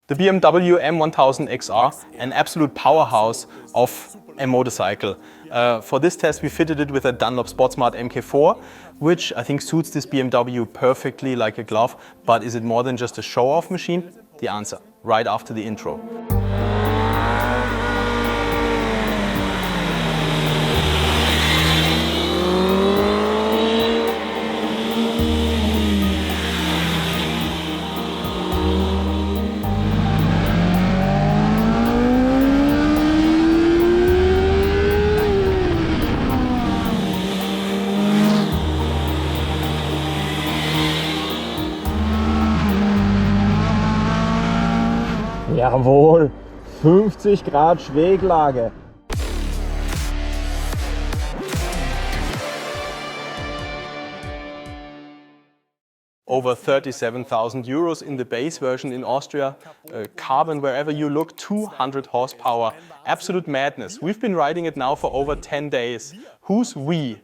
The BMW M1000XR, an absolute powerhouse of a motorcycle. For this test we fitted it with a Dunlop Sportsmart Mk4, which I think suits this BMW perfectly like a glove. But is it more than just a show-off machine? The answer, right after the intro. Jawohl, 50 Grad Schräglage. Over 37,000 euros in the base version in Austria. Carbon wherever you look, 200 horsepower. Absolute madness. We've been riding it now for over 10 days. Who's we?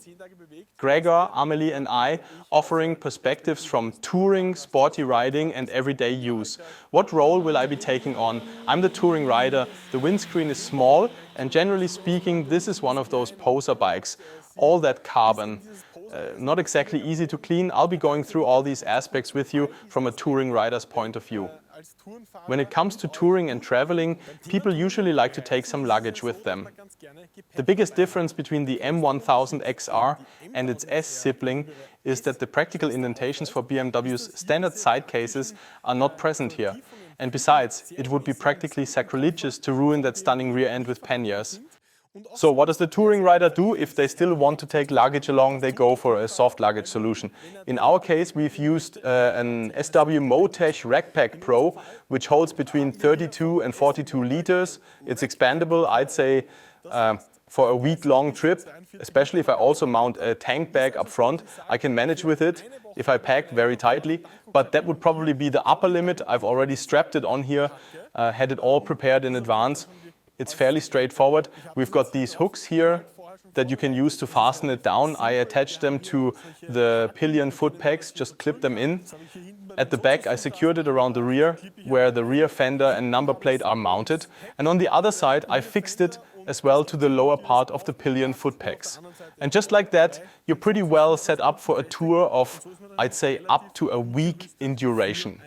Gregor, Amelie and I, offering perspectives from touring, sporty riding and everyday use. What role will I be taking on? I'm the touring rider. The windscreen is small and generally speaking this is one of those poser bikes. All that carbon. Not exactly easy to clean. I'll be going through all these aspects with you from a touring rider's point of view. When it comes to touring and traveling, people usually like to take some luggage with them. The biggest difference between the M1000XR and its S-sibling is that the practical indentations for BMW's standard side cases are not present here. And besides, it would be practically sacrilegious to ruin that stunning rear end with panniers. So what does the touring rider do? If they still want to take luggage along, they go for a soft luggage solution. In our case, we've used an SW Motech Rackpack Pro, which holds between 32 and 42 liters. It's expandable, I'd say, for a week-long trip, especially if I also mount a tank bag up front. I can manage with it if I pack very tightly, but that would probably be the upper limit. I've already strapped it on here, had it all prepared in advance. It's fairly straightforward. We've got these hooks here that you can use to fasten it down. I attached them to the pillion foot pegs, just clip them in. At the back I secured it around the rear, where the rear fender and number plate are mounted. And on the other side I fixed it as well to the lower part of the pillion foot pegs. And just like that, you're pretty well set up for a tour of, I'd say, up to a week in duration.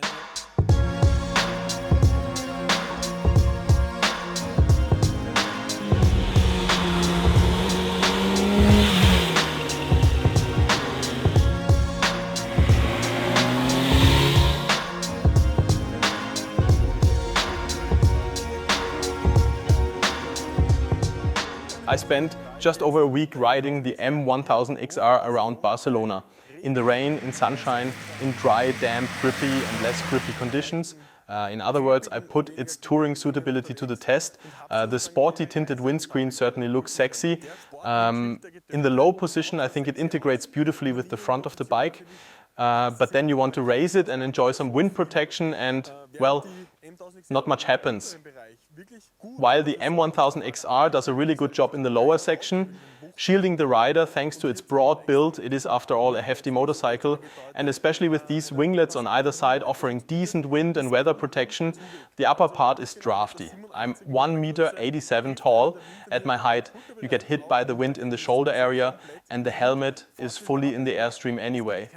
I spent just over a week riding the M1000XR around Barcelona. In the rain, in sunshine, in dry, damp, grippy and less grippy conditions. In other words, I put its touring suitability to the test. The sporty tinted windscreen certainly looks sexy. In the low position, I think it integrates beautifully with the front of the bike. But then you want to raise it and enjoy some wind protection and, well, not much happens. While the M1000XR does a really good job in the lower section, shielding the rider thanks to its broad build. It is after all a hefty motorcycle, and especially with these winglets on either side offering decent wind and weather protection, the upper part is drafty. I'm 1,87 m tall. At my height you get hit by the wind in the shoulder area and the helmet is fully in the airstream anyway.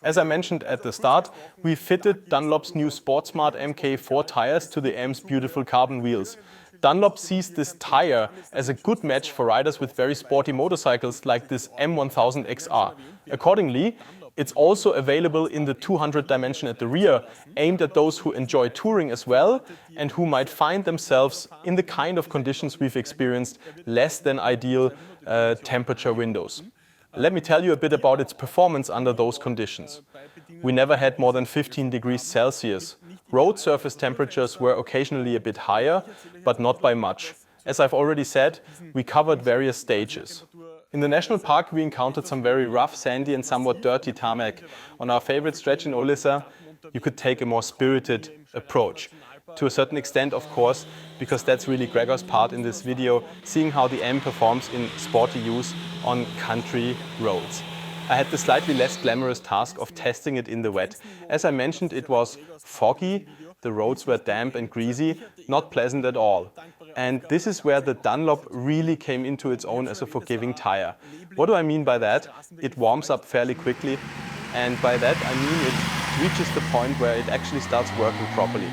As I mentioned at the start, we fitted Dunlop's new Sportsmart Mk4 tires to the M's beautiful carbon wheels. Dunlop sees this tire as a good match for riders with very sporty motorcycles like this M1000XR. Accordingly, it's also available in the 200 dimension at the rear, aimed at those who enjoy touring as well and who might find themselves in the kind of conditions we've experienced, less than ideal temperature windows. Let me tell you a bit about its performance under those conditions. We never had more than 15 degrees Celsius. Road surface temperatures were occasionally a bit higher, but not by much. As I've already said, we covered various stages. In the national park we encountered some very rough, sandy and somewhat dirty tarmac. On our favorite stretch in Olisa, you could take a more spirited approach. To a certain extent, of course, because that's really Gregor's part in this video, seeing how the M performs in sporty use on country roads. I had the slightly less glamorous task of testing it in the wet. As I mentioned, it was foggy, the roads were damp and greasy, not pleasant at all. And this is where the Dunlop really came into its own as a forgiving tire. What do I mean by that? It warms up fairly quickly, and by that I mean it reaches the point where it actually starts working properly.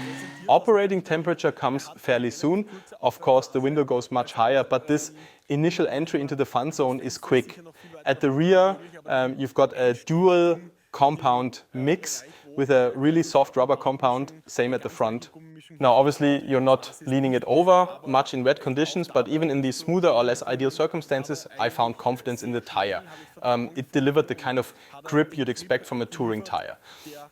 Operating temperature comes fairly soon. Of course, the window goes much higher, but this initial entry into the fun zone is quick. At the rear, you've got a dual compound mix with a really soft rubber compound, same at the front. Now, obviously, you're not leaning it over much in wet conditions, but even in these smoother or less ideal circumstances, I found confidence in the tire. It delivered the kind of grip you'd expect from a touring tire.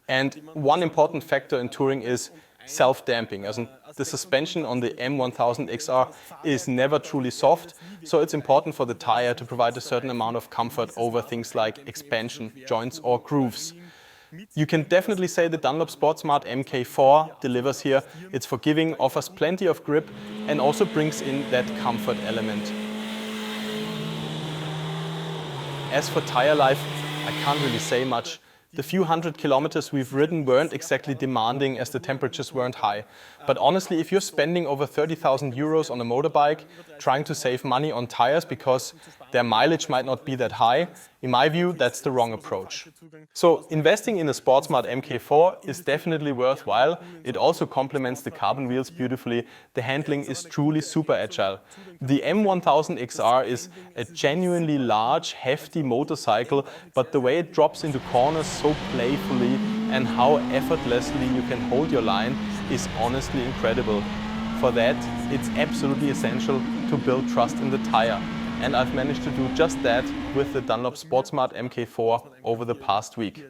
And one important factor in touring is self-damping. As in, the suspension on the M1000XR is never truly soft, so it's important for the tire to provide a certain amount of comfort over things like expansion, joints or grooves. You can definitely say the Dunlop Sportsmart Mk4 delivers here. It's forgiving, offers plenty of grip and also brings in that comfort element. As for tire life, I can't really say much. The few hundred kilometers we've ridden weren't exactly demanding as the temperatures weren't high. But honestly, if you're spending over 30,000 euros on a motorbike, trying to save money on tires because their mileage might not be that high, in my view, that's the wrong approach. So investing in a Sportsmart Mk4 is definitely worthwhile. It also complements the carbon wheels beautifully. The handling is truly super agile. The M1000XR is a genuinely large, hefty motorcycle, but the way it drops into corners so playfully and how effortlessly you can hold your line is honestly incredible. For that, it's absolutely essential to build trust in the tire. And I've managed to do just that with the Dunlop Sportsmart Mk4 over the past week.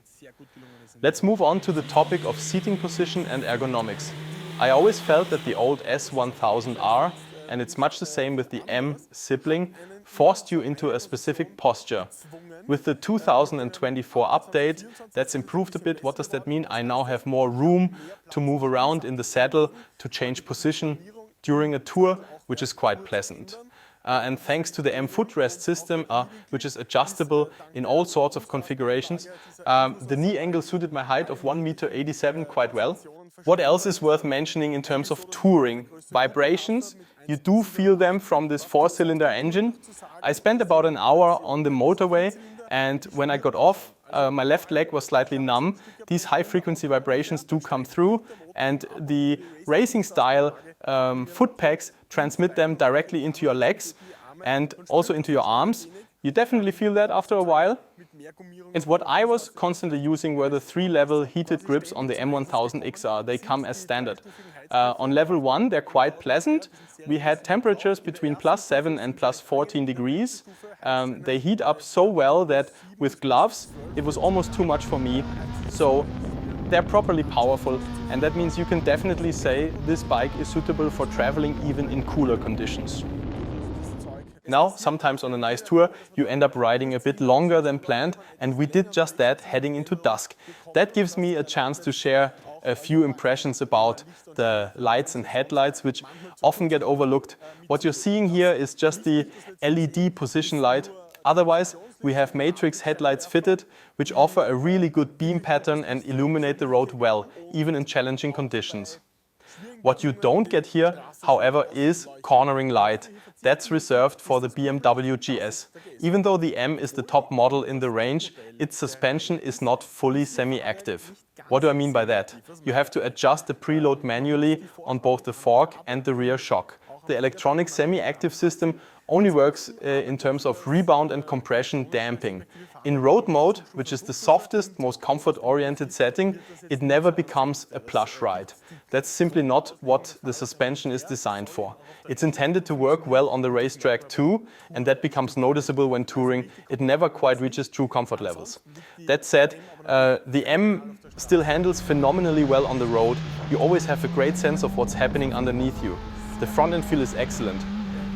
Let's move on to the topic of seating position and ergonomics. I always felt that the old S1000R, and it's much the same with the M sibling, forced you into a specific posture. With the 2024 update, that's improved a bit. What does that mean? I now have more room to move around in the saddle, to change position during a tour, which is quite pleasant. And thanks to the M footrest system, which is adjustable in all sorts of configurations, the knee angle suited my height of 1,87 m quite well. What else is worth mentioning in terms of touring? Vibrations, you do feel them from this 4-cylinder engine. I spent about an hour on the motorway, and when I got off, my left leg was slightly numb. These high-frequency vibrations do come through, and the racing style foot pegs transmit them directly into your legs and also into your arms. You definitely feel that after a while. And what I was constantly using were the 3-level heated grips on the M1000XR. They come as standard. On level 1, they're quite pleasant. We had temperatures between +7 and +14 degrees. They heat up so well that with gloves, it was almost too much for me. So they're properly powerful, and that means you can definitely say this bike is suitable for traveling even in cooler conditions. Now, sometimes on a nice tour, you end up riding a bit longer than planned, and we did just that heading into dusk. That gives me a chance to share a few impressions about the lights and headlights, which often get overlooked. What you're seeing here is just the LED position light. Otherwise, we have matrix headlights fitted, which offer a really good beam pattern and illuminate the road well, even in challenging conditions. What you don't get here, however, is cornering light. That's reserved for the BMW GS. Even though the M is the top model in the range, its suspension is not fully semi-active. What do I mean by that? You have to adjust the preload manually on both the fork and the rear shock. The electronic semi-active system only works in terms of rebound and compression damping. In road mode, which is the softest, most comfort-oriented setting, it never becomes a plush ride. That's simply not what the suspension is designed for. It's intended to work well on the racetrack too, and that becomes noticeable when touring. It never quite reaches true comfort levels. That said, the M still handles phenomenally well on the road. You always have a great sense of what's happening underneath you. The front end feel is excellent.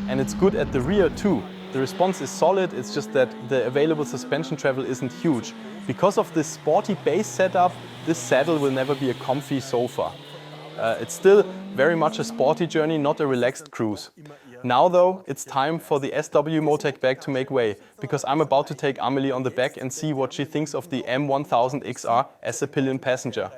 And it's good at the rear too. The response is solid, it's just that the available suspension travel isn't huge. Because of this sporty base setup, this saddle will never be a comfy sofa. It's still very much a sporty journey, not a relaxed cruise. Now though, it's time for the SW Motec bag to make way, because I'm about to take Amelie on the back and see what she thinks of the M1000XR as a pillion passenger.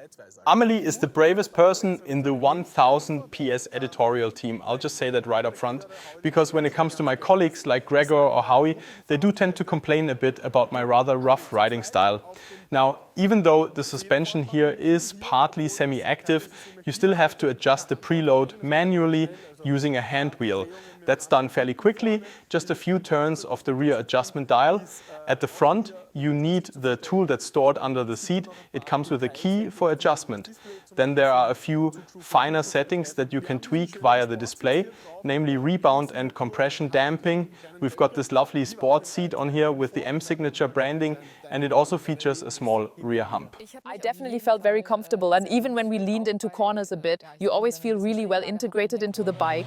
Amelie is the bravest person in the 1000 PS editorial team. I'll just say that right up front, because when it comes to my colleagues like Gregor or Howie, they do tend to complain a bit about my rather rough riding style. Now, even though the suspension here is partly semi-active, you still have to adjust the preload manually using a hand wheel. That's done fairly quickly, just a few turns of the rear adjustment dial. At the front, you need the tool that's stored under the seat. It comes with a key for adjustment. Then there are a few finer settings that you can tweak via the display, namely rebound and compression damping. We've got this lovely sport seat on here with the M signature branding, and it also features a small rear hump. I definitely felt very comfortable, and even when we leaned into corners a bit, you always feel really well integrated into the bike,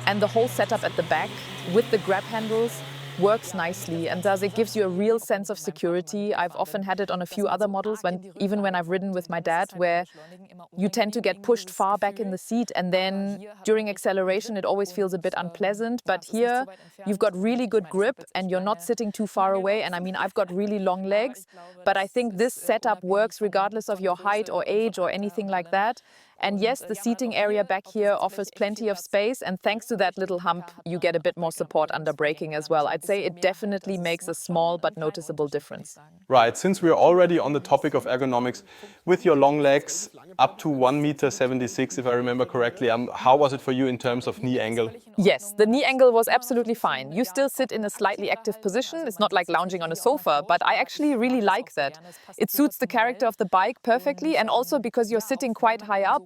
and the whole setup at the back with the grab handles works nicely and it gives you a real sense of security. I've often had it on a few other models, even when I've ridden with my dad, where you tend to get pushed far back in the seat, and then during acceleration it always feels a bit unpleasant. But here you've got really good grip and you're not sitting too far away. And I mean, I've got really long legs, but I think this setup works regardless of your height or age or anything like that. And yes, the seating area back here offers plenty of space, and thanks to that little hump, you get a bit more support under braking as well. I'd say it definitely makes a small but noticeable difference. Right, since we're already on the topic of ergonomics, with your long legs up to 1.76 m, if I remember correctly, how was it for you in terms of knee angle? Yes, the knee angle was absolutely fine. You still sit in a slightly active position. It's not like lounging on a sofa, but I actually really like that. It suits the character of the bike perfectly, and also because you're sitting quite high up.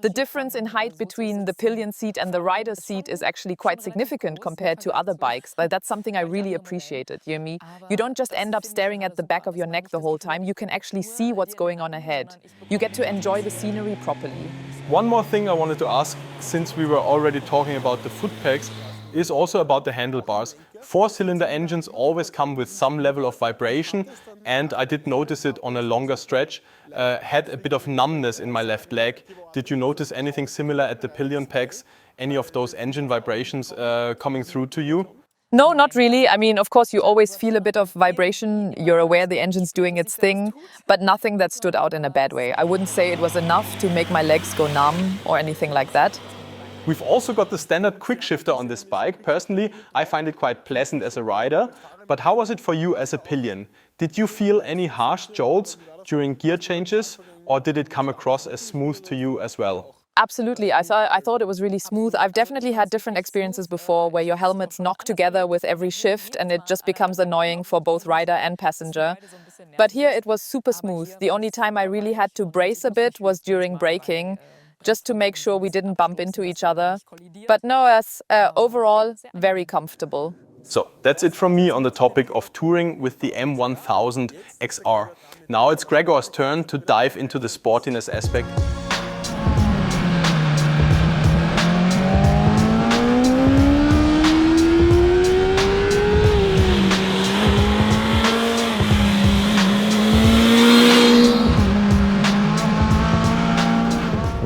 The difference in height between the pillion seat and the rider's seat is actually quite significant compared to other bikes. That's something I really appreciated. You don't just end up staring at the back of your neck the whole time. You can actually see what's going on ahead. You get to enjoy the scenery properly. One more thing I wanted to ask, since we were already talking about the foot pegs, is also about the handlebars. 4-cylinder engines always come with some level of vibration, and I did notice it on a longer stretch. Had a bit of numbness in my left leg. Did you notice anything similar at the pillion pegs? Any of those engine vibrations coming through to you? No, not really. I mean, of course, you always feel a bit of vibration. You're aware the engine's doing its thing, but nothing that stood out in a bad way. I wouldn't say it was enough to make my legs go numb or anything like that. We've also got the standard quick shifter on this bike. Personally, I find it quite pleasant as a rider. But how was it for you as a pillion? Did you feel any harsh jolts during gear changes, or did it come across as smooth to you as well? Absolutely. I thought it was really smooth. I've definitely had different experiences before where your helmets knock together with every shift and it just becomes annoying for both rider and passenger. But here it was super smooth. The only time I really had to brace a bit was during braking, just to make sure we didn't bump into each other. But no, overall, very comfortable. So that's it from me on the topic of touring with the M1000 XR. Now it's Gregor's turn to dive into the sportiness aspect.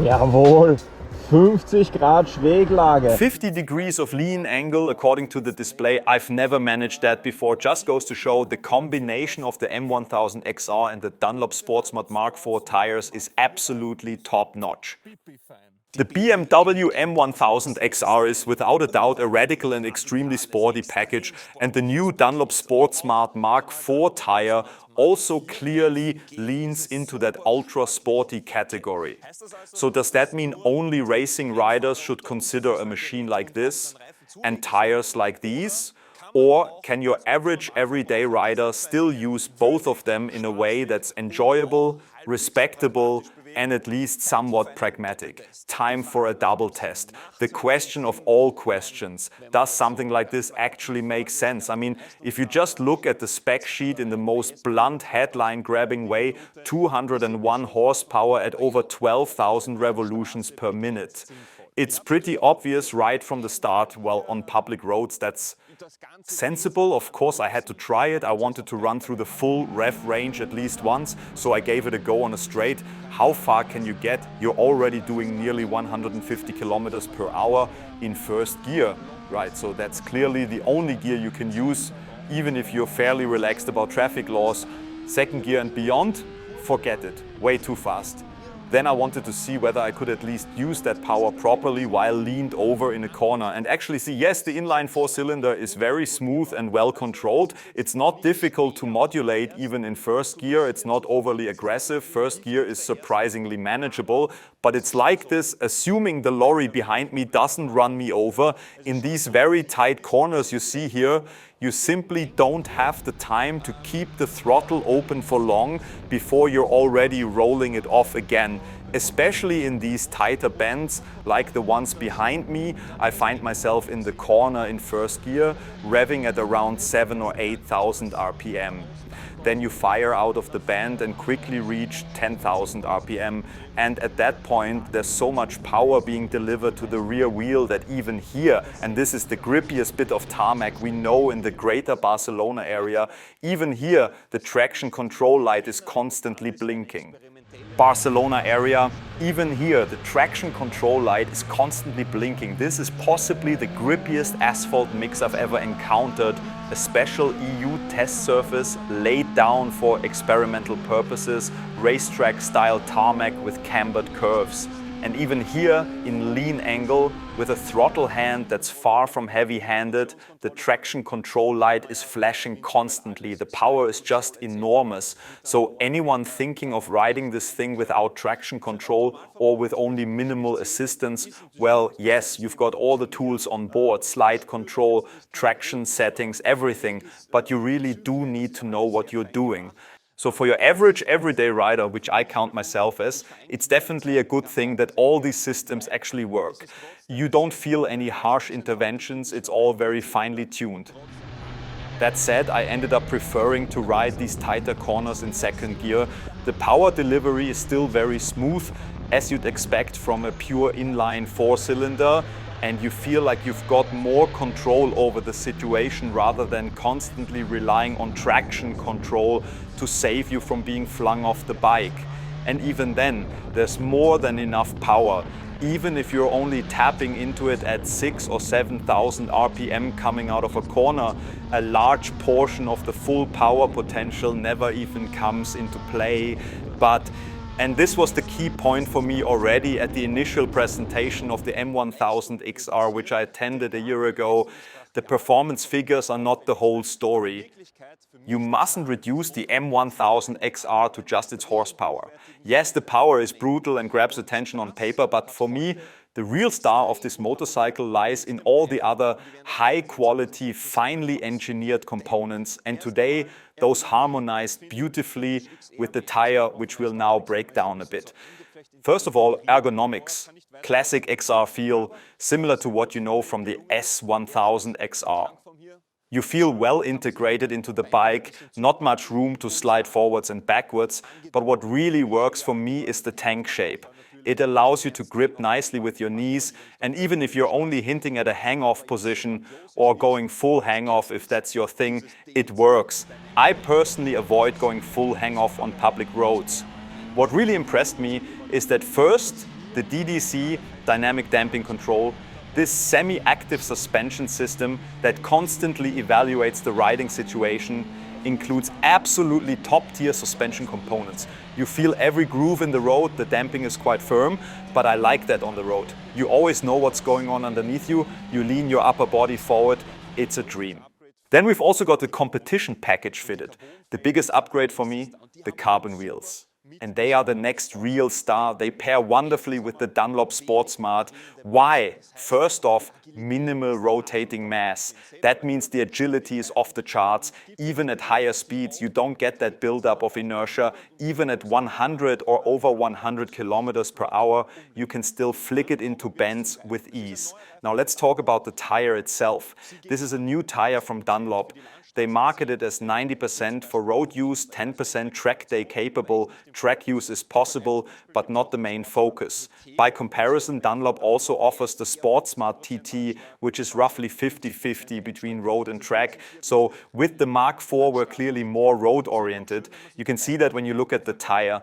Jawohl, 50 Grad Schräglage. 50 degrees of lean angle according to the display. I've never managed that before. Just goes to show the combination of the M1000 XR and the Dunlop Sportsmart Mk4 tires is absolutely top notch. The BMW M1000 XR is without a doubt a radical and extremely sporty package, and the new Dunlop Sportsmart Mk4 tire also clearly leans into that ultra sporty category. So does that mean only racing riders should consider a machine like this and tires like these? Or can your average everyday rider still use both of them in a way that's enjoyable, respectable, and at least somewhat pragmatic? Time for a double test. The question of all questions. Does something like this actually make sense? I mean, if you just look at the spec sheet in the most blunt headline-grabbing way, 201 horsepower at over 12,000 revolutions per minute. It's pretty obvious right from the start. Well, on public roads, that's sensible. Of course, I had to try it. I wanted to run through the full rev range at least once, so I gave it a go on a straight. How far can you get? You're already doing nearly 150 kilometers per hour in first gear, right? So that's clearly the only gear you can use, even if you're fairly relaxed about traffic laws. Second gear and beyond, forget it. Way too fast. Then I wanted to see whether I could at least use that power properly while leaned over in a corner and actually see, yes, the inline 4-cylinder is very smooth and well controlled. It's not difficult to modulate even in first gear. It's not overly aggressive. First gear is surprisingly manageable, but it's like this, assuming the lorry behind me doesn't run me over. In these very tight corners you see here, you simply don't have the time to keep the throttle open for long before you're already rolling it off again. Especially in these tighter bends, like the ones behind me, I find myself in the corner in first gear, revving at around 7,000 or 8,000 RPM. Then you fire out of the bend and quickly reach 10,000 RPM. And at that point, there's so much power being delivered to the rear wheel that even here, and this is the grippiest bit of tarmac we know in the greater Barcelona area, even here, the traction control light is constantly blinking. Barcelona area, even here, the traction control light is constantly blinking. This is possibly the grippiest asphalt mix I've ever encountered. A special EU test surface laid down for experimental purposes, racetrack style tarmac with cambered curves. And even here, in lean angle, with a throttle hand that's far from heavy-handed, the traction control light is flashing constantly. The power is just enormous. So anyone thinking of riding this thing without traction control or with only minimal assistance, well, yes, you've got all the tools on board, slide control, traction settings, everything, but you really do need to know what you're doing. So for your average everyday rider, which I count myself as, it's definitely a good thing that all these systems actually work. You don't feel any harsh interventions, it's all very finely tuned. That said, I ended up preferring to ride these tighter corners in second gear. The power delivery is still very smooth, as you'd expect from a pure inline 4-cylinder. And you feel like you've got more control over the situation rather than constantly relying on traction control to save you from being flung off the bike. And even then, there's more than enough power. Even if you're only tapping into it at 6,000 or 7,000 RPM coming out of a corner, a large portion of the full power potential never even comes into play. And this was the key point for me already at the initial presentation of the M1000 XR, which I attended a year ago. The performance figures are not the whole story. You mustn't reduce the M1000 XR to just its horsepower. Yes, the power is brutal and grabs attention on paper, but for me, the real star of this motorcycle lies in all the other high-quality, finely engineered components, and today those harmonized beautifully with the tire, which we'll now break down a bit. First of all, ergonomics. Classic XR feel, similar to what you know from the S1000 XR. You feel well integrated into the bike, not much room to slide forwards and backwards, but what really works for me is the tank shape. It allows you to grip nicely with your knees, and even if you're only hinting at a hang-off position or going full hang-off if that's your thing, it works. I personally avoid going full hang-off on public roads. What really impressed me is that first, the DDC, dynamic damping control, this semi-active suspension system that constantly evaluates the riding situation, includes absolutely top-tier suspension components. You feel every groove in the road, the damping is quite firm, but I like that on the road. You always know what's going on underneath you, you lean your upper body forward, it's a dream. Then we've also got the competition package fitted. The biggest upgrade for me, the carbon wheels. And they are the next real star. They pair wonderfully with the Dunlop Sportsmart. Why? First off, minimal rotating mass. That means the agility is off the charts. Even at higher speeds, you don't get that buildup of inertia. Even at 100 or over 100 kilometers per hour, you can still flick it into bends with ease. Now let's talk about the tire itself. This is a new tire from Dunlop. They market it as 90% for road use, 10% track day capable. Track use is possible, but not the main focus. By comparison, Dunlop also offers the Sportsmart TT, which is roughly 50-50 between road and track. So with the Mk4, we're clearly more road oriented. You can see that when you look at the tire.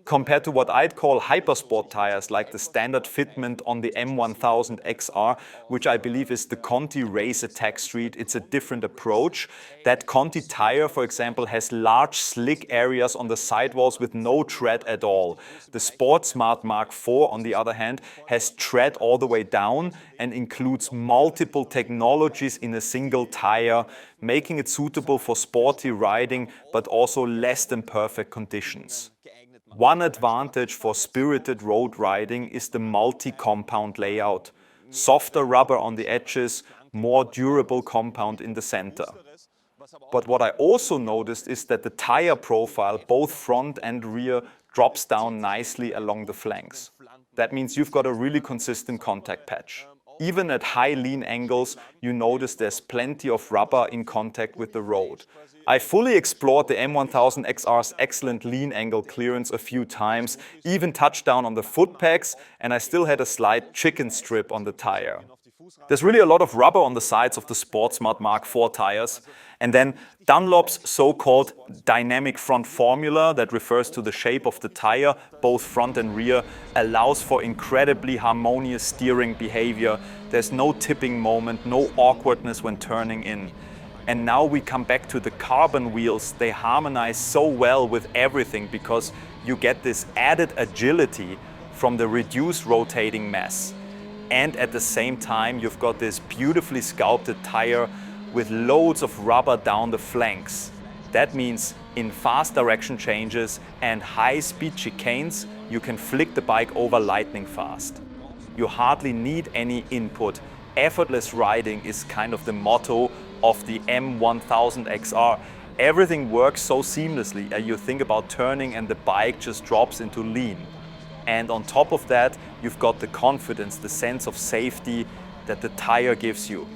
compared to what I'd call hypersport tires, like the standard fitment on the M1000 XR, which I believe is the Conti Race Attack Street. It's a different approach. That Conti tire, for example, has large slick areas on the sidewalls with no tread at all. The Sportsmart Mk4, on the other hand, has tread all the way down and includes multiple technologies in a single tire, making it suitable for sporty riding, but also less than perfect conditions. One advantage for spirited road riding is the multi-compound layout. Softer rubber on the edges, more durable compound in the center. But what I also noticed is that the tire profile, both front and rear, drops down nicely along the flanks. That means you've got a really consistent contact patch. Even at high lean angles, you notice there's plenty of rubber in contact with the road. I fully explored the M1000 XR's excellent lean angle clearance a few times, even touched down on the foot pegs, and I still had a slight chicken strip on the tire. There's really a lot of rubber on the sides of the Sportsmart Mk4 tires. And then Dunlop's so-called dynamic front formula, that refers to the shape of the tire, both front and rear, allows for incredibly harmonious steering behavior. There's no tipping moment, no awkwardness when turning in. And now we come back to the carbon wheels. They harmonize so well with everything because you get this added agility from the reduced rotating mass. And at the same time, you've got this beautifully sculpted tire with loads of rubber down the flanks. That means in fast direction changes and high-speed chicanes, you can flick the bike over lightning fast. You hardly need any input. Effortless riding is kind of the motto of the M1000 XR. Everything works so seamlessly. You think about turning and the bike just drops into lean. And on top of that, you've got the confidence, the sense of safety that the tire gives you.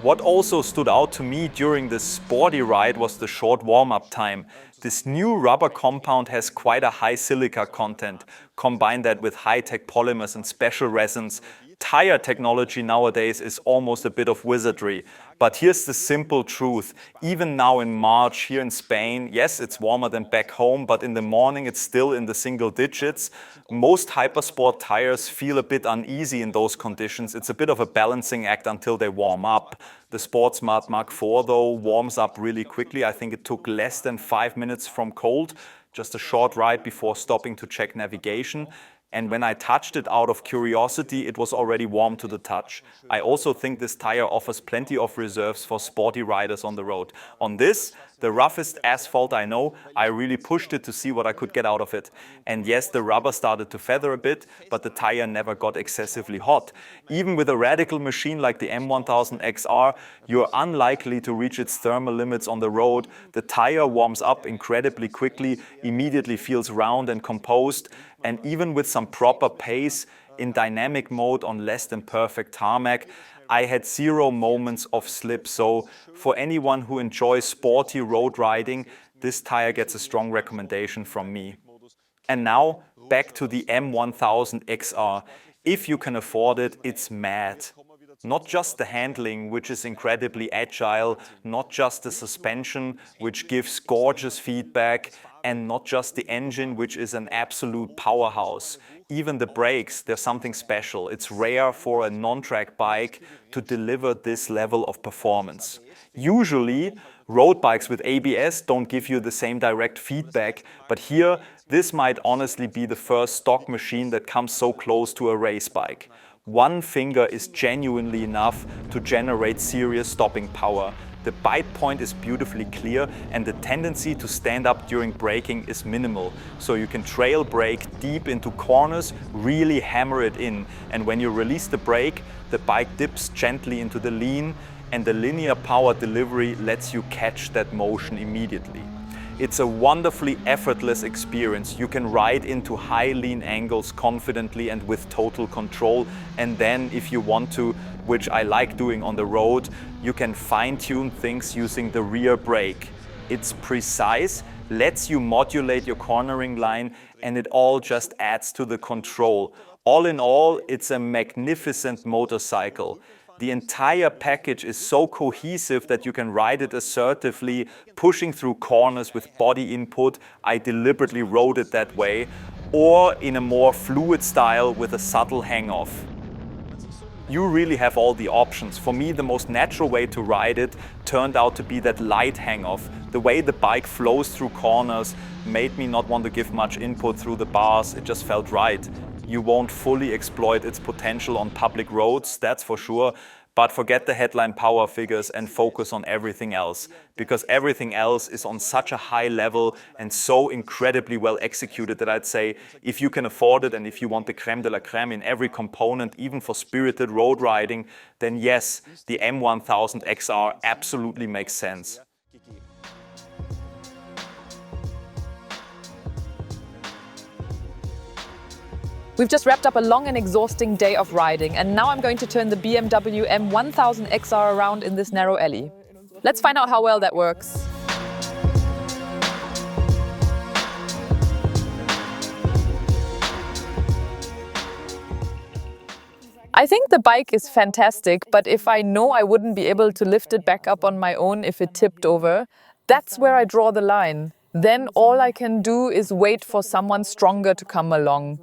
What also stood out to me during this sporty ride was the short warm-up time. This new rubber compound has quite a high silica content. Combine that with high-tech polymers and special resins. Tire technology nowadays is almost a bit of wizardry. But here's the simple truth. Even now in March here in Spain, yes, it's warmer than back home, but in the morning it's still in the single digits. Most hypersport tires feel a bit uneasy in those conditions. It's a bit of a balancing act until they warm up. The Sportsmart Mk4 though warms up really quickly. I think it took less than 5 minutes from cold, just a short ride before stopping to check navigation. And when I touched it out of curiosity, it was already warm to the touch. I also think this tire offers plenty of reserves for sporty riders on the road. On this, the roughest asphalt I know, I really pushed it to see what I could get out of it. And yes, the rubber started to feather a bit, but the tire never got excessively hot. Even with a radical machine like the M1000 XR, you're unlikely to reach its thermal limits on the road. The tire warms up incredibly quickly, immediately feels round and composed, and even with some proper pace in dynamic mode on less than perfect tarmac, I had 0 moments of slip. So for anyone who enjoys sporty road riding, this tire gets a strong recommendation from me. And now back to the M1000 XR. If you can afford it, it's mad. Not just the handling, which is incredibly agile, not just the suspension, which gives gorgeous feedback, and not just the engine, which is an absolute powerhouse. Even the brakes, they're something special. It's rare for a non-track bike to deliver this level of performance. Usually, road bikes with ABS don't give you the same direct feedback, but here, this might honestly be the first stock machine that comes so close to a race bike. One finger is genuinely enough to generate serious stopping power. The bite point is beautifully clear and the tendency to stand up during braking is minimal. So you can trail brake deep into corners, really hammer it in. And when you release the brake, the bike dips gently into the lean and the linear power delivery lets you catch that motion immediately. It's a wonderfully effortless experience. You can ride into high lean angles confidently and with total control. And then if you want to, which I like doing on the road, you can fine-tune things using the rear brake. It's precise, lets you modulate your cornering line, and it all just adds to the control. All in all, it's a magnificent motorcycle. The entire package is so cohesive that you can ride it assertively, pushing through corners with body input. I deliberately rode it that way. or in a more fluid style with a subtle hang-off. You really have all the options. For me, the most natural way to ride it turned out to be that light hang-off. The way the bike flows through corners made me not want to give much input through the bars. It just felt right. You won't fully exploit its potential on public roads, that's for sure. But forget the headline power figures and focus on everything else, because everything else is on such a high level and so incredibly well executed that I'd say if you can afford it and if you want the creme de la creme in every component, even for spirited road riding, then yes, the M1000 XR absolutely makes sense. We've just wrapped up a long and exhausting day of riding, and now I'm going to turn the BMW M1000 XR around in this narrow alley. Let's find out how well that works. I think the bike is fantastic, but if I know I wouldn't be able to lift it back up on my own if it tipped over, that's where I draw the line. Then all I can do is wait for someone stronger to come along.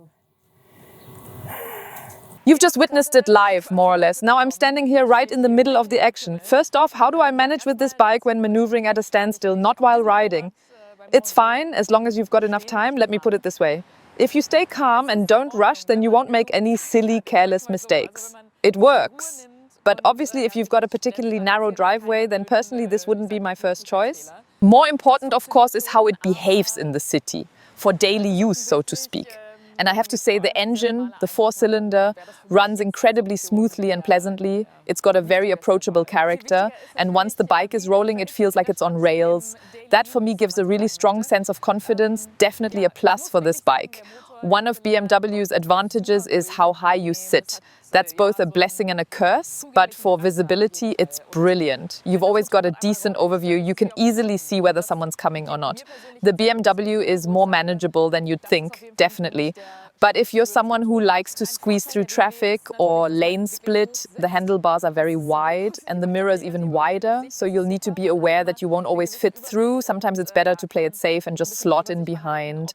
You've just witnessed it live, more or less. Now I'm standing here right in the middle of the action. First off, how do I manage with this bike when maneuvering at a standstill, not while riding? It's fine, as long as you've got enough time. Let me put it this way. If you stay calm and don't rush, then you won't make any silly, careless mistakes. It works. But obviously, if you've got a particularly narrow driveway, then personally this wouldn't be my first choice. More important, of course, is how it behaves in the city, for daily use, so to speak. And I have to say the engine, the four-cylinder, runs incredibly smoothly and pleasantly. It's got a very approachable character. And once the bike is rolling, it feels like it's on rails. That for me gives a really strong sense of confidence, definitely a plus for this bike. One of BMW's advantages is how high you sit. That's both a blessing and a curse, but for visibility, it's brilliant. You've always got a decent overview. You can easily see whether someone's coming or not. The BMW is more manageable than you'd think, definitely. But if you're someone who likes to squeeze through traffic or lane split, the handlebars are very wide and the mirror is even wider. So you'll need to be aware that you won't always fit through. Sometimes it's better to play it safe and just slot in behind.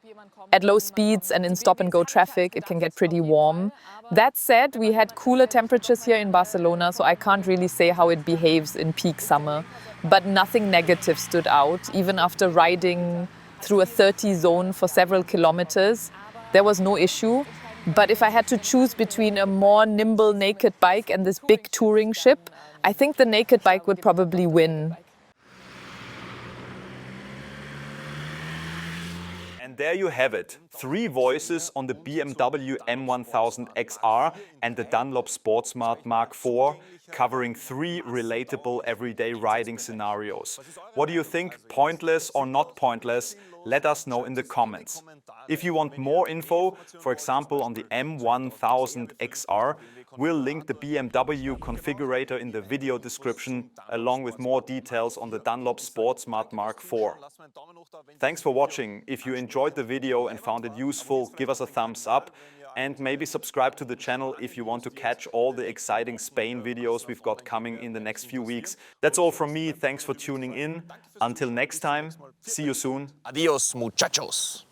At low speeds and in stop-and-go traffic, it can get pretty warm. That said, we had cooler temperatures here in Barcelona, so I can't really say how it behaves in peak summer. But nothing negative stood out. Even after riding through a 30 zone for several kilometers, there was no issue. But if I had to choose between a more nimble naked bike and this big touring ship, I think the naked bike would probably win. And there you have it. 3 voices on the BMW M1000 XR and the Dunlop Sportsmart Mk4, covering 3 relatable everyday riding scenarios. What do you think? Pointless or not pointless? Let us know in the comments. If you want more info, for example on the M1000 XR, we'll link the BMW configurator in the video description, along with more details on the Dunlop Sportsmart Mk4. Thanks for watching. If you enjoyed the video and found it useful, give us a thumbs up and maybe subscribe to the channel if you want to catch all the exciting Spain videos we've got coming in the next few weeks. That's all from me. Thanks for tuning in. Until next time, see you soon. Adios, muchachos.